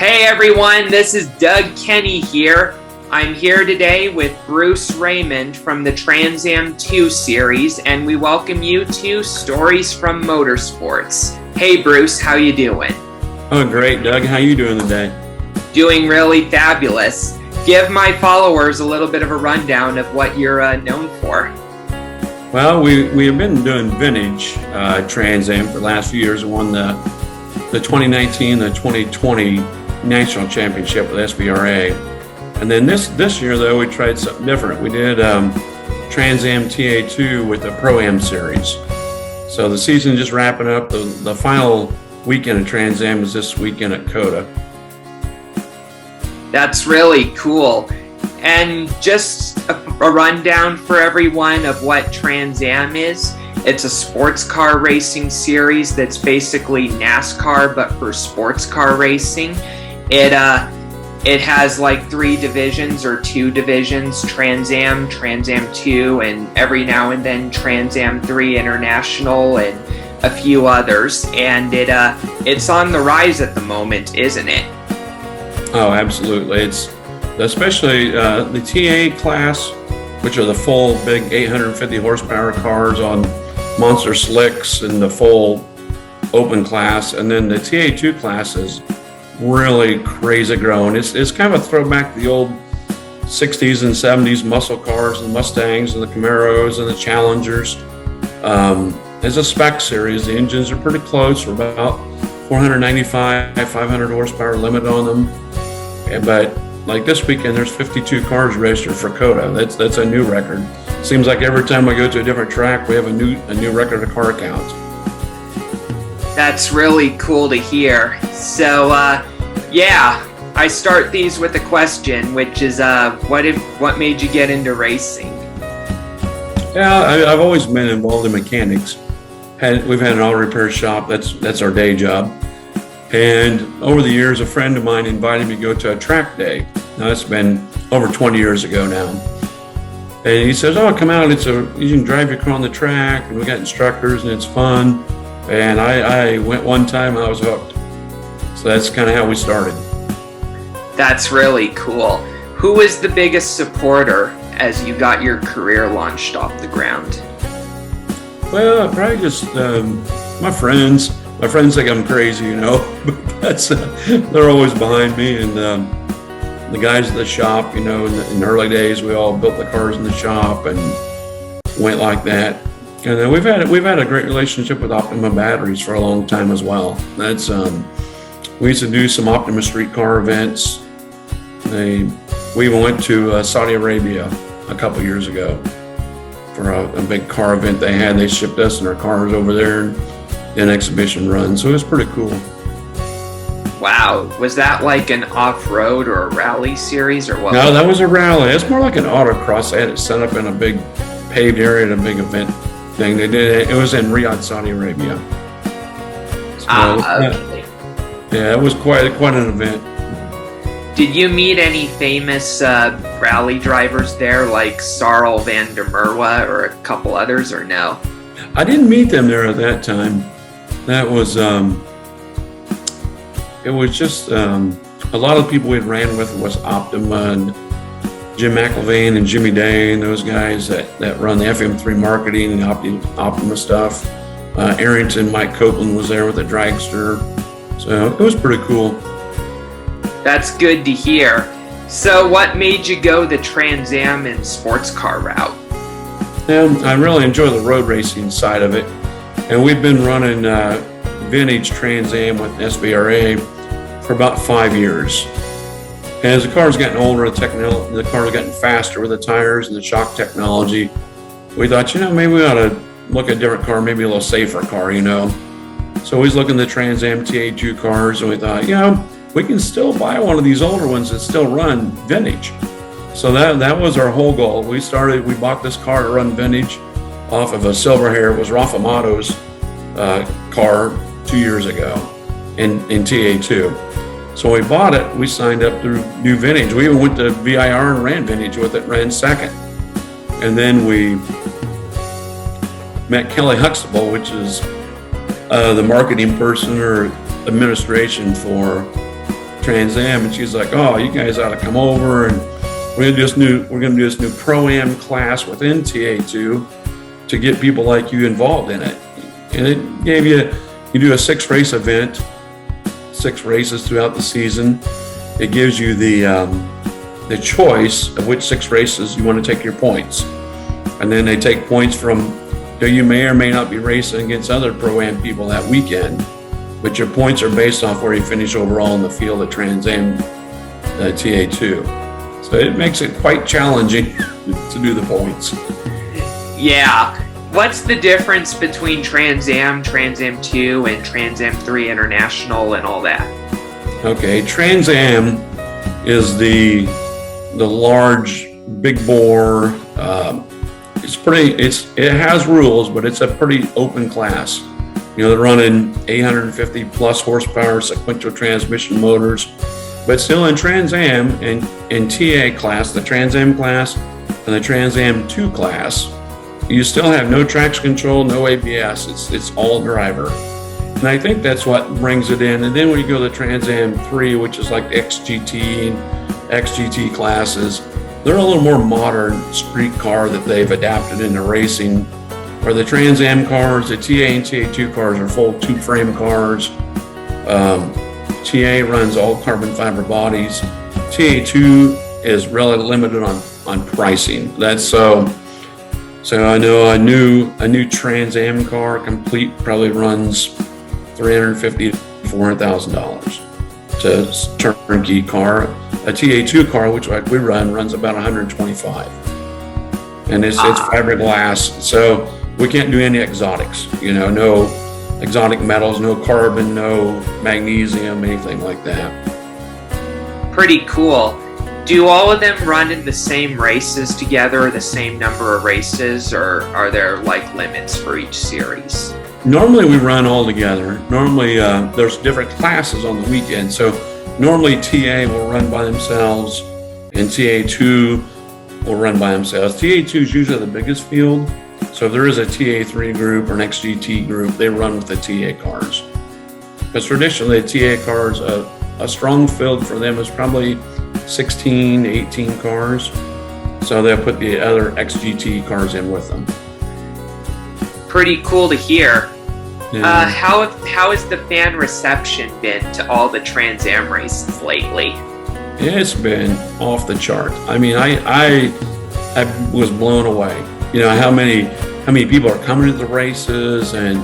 Hey everyone, this is Doug Kenny here. I'm here today with Bruce Raymond from the Trans Am 2 series, and we welcome you to Stories from Motorsports. Hey Bruce, how you doing? Oh, great, Doug. How you doing today? Doing really fabulous. Give my followers a little bit of a rundown of what you're known for. Well, we have been doing vintage Trans Am for the last few years. We won the 2019, the 2020 National Championship with SBRA. And then this year, though, we tried something different. We did Trans Am TA2 with the Pro-Am series. So the season just wrapping up. The final weekend of Trans Am is this weekend at COTA. That's really cool. And just a rundown for everyone of what Trans Am is. It's a sports car racing series that's basically NASCAR but for sports car racing. It has like 3 divisions or 2 divisions: Trans Am 2, and every now and then Trans Am 3 International and a few others. And it's on the rise at the moment, isn't it? Oh, absolutely. It's especially the TA class, which are the full big 850 horsepower cars on monster slicks and the full open class. And then the TA2 class is really crazy growing. It's kind of a throwback to the old 60s and 70s muscle cars, the Mustangs and the Camaros and the Challengers. As a spec series, the engines are pretty close. We're about 495, 500 horsepower limit on them. But like this weekend, there's 52 cars registered for COTA. That's a new record. Seems like every time we go to a different track, we have a new record of car count. That's really cool to hear. So, I start these with a question, which is, what made you get into racing? Yeah, I've always been involved in mechanics. We've had an auto repair shop. That's our day job. And over the years, a friend of mine invited me to go to a track day. Now, it's been over 20 years ago now. And he says, "Oh, come out. You can drive your car on the track, and we got instructors, and it's fun." And I went one time, and I was hooked. So that's kind of how we started. That's really cool. Who was the biggest supporter as you got your career launched off the ground? Well, probably just my friends. My friends think I'm crazy, but they're always behind me. And the guys at the shop, in the early days, we all built the cars in the shop and went like that. And then we've had a great relationship with Optima Batteries for a long time as well. That's we used to do some Optima street car events. We even went to Saudi Arabia a couple years ago for a big car event they had. They shipped us and our cars over there and an exhibition run, so it was pretty cool. Wow, was that like an off-road or a rally series or what? No, that was a rally. It's more like an autocross. They had it set up in a big paved area at a big event thing. They did it. It was in Riyadh, Saudi Arabia. So, okay. Yeah, it was quite an event. Did you meet any famous rally drivers there, like Sarl van der Merwe or a couple others, or no? I didn't meet them there at that time. That was it was just a lot of the people we ran with was Optima and Jim McElvain and Jimmy Day and those guys that run the FM3 marketing and Optima stuff. Arrington, Mike Copeland was there with the dragster. So it was pretty cool. That's good to hear. So what made you go the Trans Am and sports car route? I really enjoy the road racing side of it. And we've been running vintage Trans Am with SBRA for about 5 years. And as the car's gotten older, the car's gotten faster with the tires and the shock technology. We thought, maybe we ought to look at a different car, maybe a little safer car, So we was looking at the Trans Am TA2 cars, and we thought, we can still buy one of these older ones that still run vintage. So that was our whole goal. We bought this car to run vintage off of a silver hair. It was Rafa Mato's car 2 years ago in TA2. So we bought it. We signed up to do vintage. We even went to VIR and ran vintage with it, ran second. And then we met Kelly Huxtable, which is the marketing person or administration for Trans Am, and she's like, "Oh, you guys ought to come over, and we're gonna do this new Pro-Am class within TA2 to get people like you involved in it." And it gave you do a 6-race event, 6 races throughout the season. It gives you the choice of which 6 races you want to take your points, and then they take points from. You may or may not be racing against other Pro-Am people that weekend, but your points are based off where you finish overall in the field at Trans Am TA2. So it makes it quite challenging to do the points. Yeah. What's the difference between Trans Am 2, and Trans Am 3 International and all that? Okay, Trans Am is the large, big bore. It has rules, but it's a pretty open class. They're running 850 plus horsepower sequential transmission motors, but still in Trans Am and TA class, the Trans Am class and the Trans Am 2 class, you still have no traction control, no ABS. It's all driver. And I think that's what brings it in. And then when you go to the Trans Am 3, which is like the XGT and XGT classes, they're a little more modern street car that they've adapted into racing, where the Trans Am cars, the TA and TA2 cars are full 2-frame cars. TA runs all carbon fiber bodies. TA2 is really limited on pricing. That's so I know a new Trans Am car complete probably runs $350,000 to $400,000. It's a turnkey car. A TA2 car, which like we run, runs about $125,000, and it's fiberglass. So we can't do any exotics. No exotic metals, no carbon, no magnesium, anything like that. Pretty cool. Do all of them run in the same races together, the same number of races, or are there like limits for each series? Normally we run all together. Normally there's different classes on the weekend. So normally TA will run by themselves and TA2 will run by themselves. TA2 is usually the biggest field. So if there is a TA3 group or an XGT group, they run with the TA cars. Because traditionally the TA cars, a strong field for them is probably 16, 18 cars. So they'll put the other XGT cars in with them. Pretty cool to hear. Yeah. How has the fan reception been to all the Trans Am races lately? It's been off the chart. I mean, I was blown away. How many people are coming to the races, and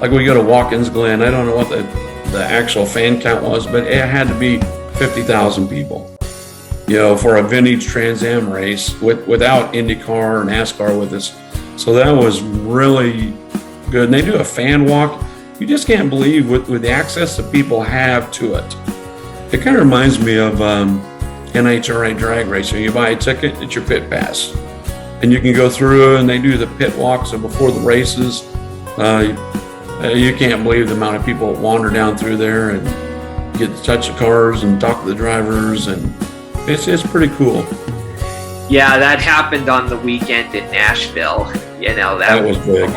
like we go to Watkins Glen. I don't know what the actual fan count was, but it had to be 50,000 people. For a vintage Trans Am race without IndyCar or NASCAR with us. So that was really good. And they do a fan walk. You just can't believe with the access that people have to it. It kind of reminds me of NHRA drag racing. You buy a ticket, it's your pit pass. And you can go through, and they do the pit walks before the races. You can't believe the amount of people that wander down through there and get to touch the cars and talk to the drivers, and it's pretty cool. Yeah, that happened on the weekend in Nashville. That was big.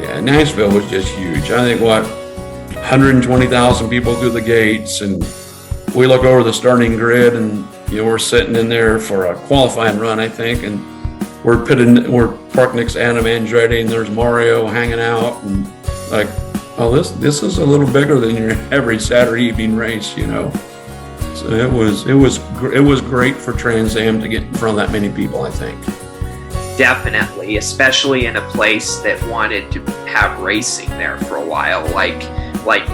Yeah, Nashville was just huge. I think 120,000 people through the gates, and we look over the starting grid, and we're sitting in there for a qualifying run, I think, and we're parked next to Adam Andretti, and there's Mario hanging out, and like, oh, this is a little bigger than your every Saturday evening race, So it was great for Trans Am to get in front of that many people, I think. Definitely, especially in a place that wanted to have racing there for a while, like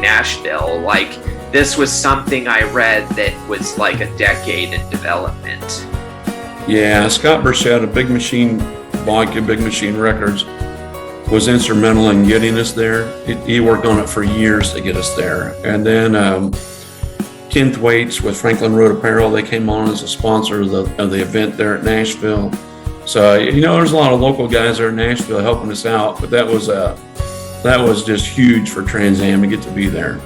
Nashville. Like, this was something I read that was like a decade in development. Yeah, Scott Burchett of Big Machine Records was instrumental in getting us there. He worked on it for years to get us there. And then Ken Thwaites with Franklin Road Apparel, they came on as a sponsor of the event there at Nashville. So, there's a lot of local guys there in Nashville helping us out, but that was just huge for Trans Am to get to be there.